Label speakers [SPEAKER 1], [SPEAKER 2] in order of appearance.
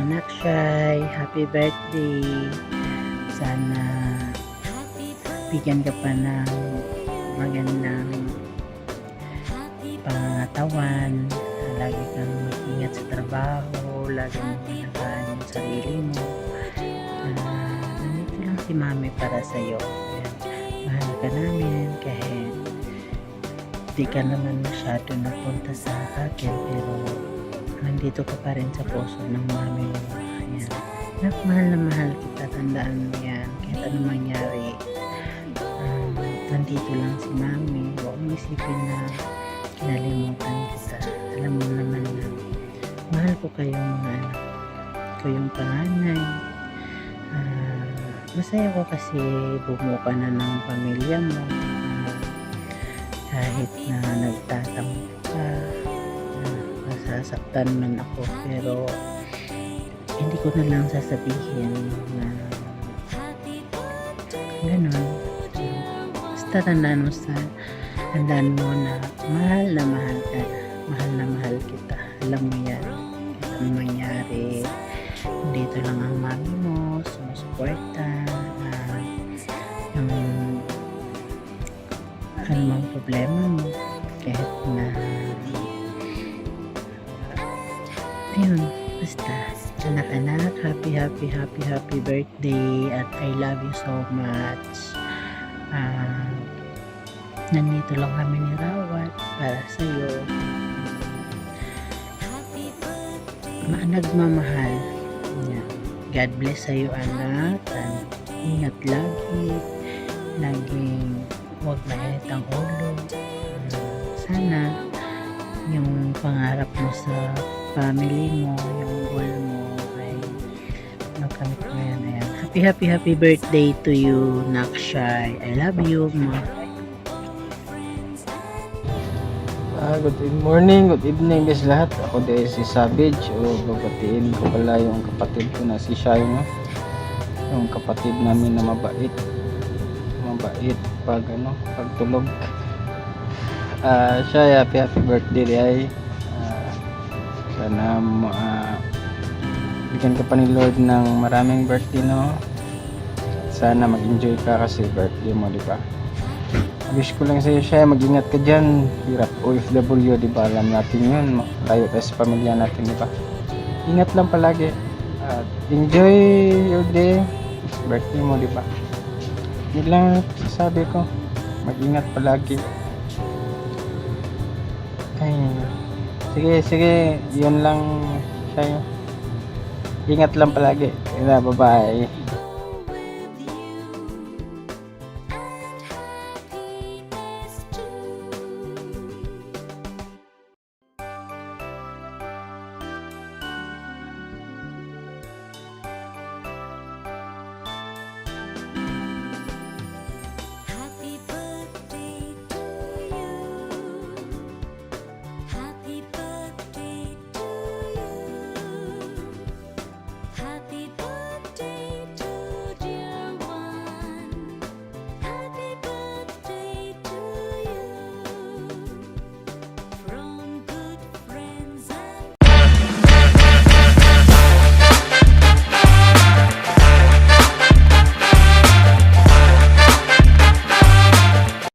[SPEAKER 1] Nakshay, happy birthday. Sana bigyan ka pa ng magandang pangatawan. Lagi kang mag-ingat sa trabaho, lagi mong alagaan yung sarili mo. Nandito lang si Mami para sa'yo. Ayan. Mahal ka namin kahit di ka naman masyado napunta sa akin, pero nandito ka pa rin sa puso ng mami mo. Ayan. Mahal na mahal kita, tandaan mo yan. Kahit anong mangyari, nandito lang si mami. Huwag mo isipin na kinalimutan kita. Alam mo naman na mahal ko kayong mga anak ko, yung panganay. Masaya ko kasi bumuo ka na ng pamilya mo. Kahit na nagtatampo ka, masasaktan man ako, pero hindi ko na lang sasabihin na gano'n. Basta tandaan mo na mahal ka, mahal na mahal kita. Alam mo yan, kahit anong mangyari, dito lang ang mami mo, sumusuporta, yung anumang problema mo, kahit na ayun, basta anak-anak, happy birthday, at I love you so much. Nandito lang kami ni Rawat para sa'yo. Nagmamahal. God bless sa'yo, anak, and ingat lagi, laging huwag mainit ang ulo. Sana yung pangarap mo sa family mo, yung goal mo ay makamit mo yan. Ayan. Happy birthday to you, Nakshay. I love you, ma.
[SPEAKER 2] Good morning, good evening guys lahat. Ako din si Savage. Babatiin ko pala yung kapatid ko na si Shai, no? Yung kapatid namin na mabait pag pagtulog. Shai, happy birthday ay. Sana bigyan ka pa ni Lord ng maraming birthday, no? Sana mag-enjoy ka kasi birthday mo, di ba? Wish ko lang sa'yo, Shai, mag-ingat ka dyan. Hirap OFW, di ba? Alam natin yun, tayo tayo sa pamilya natin, di ba? Ingat lang palagi at enjoy your day, birthday mo, di ba? Yun lang sasabi ko, mag-ingat palagi. Ay, sige, yun lang, Shai. Ingat lang palagi. Bye bye.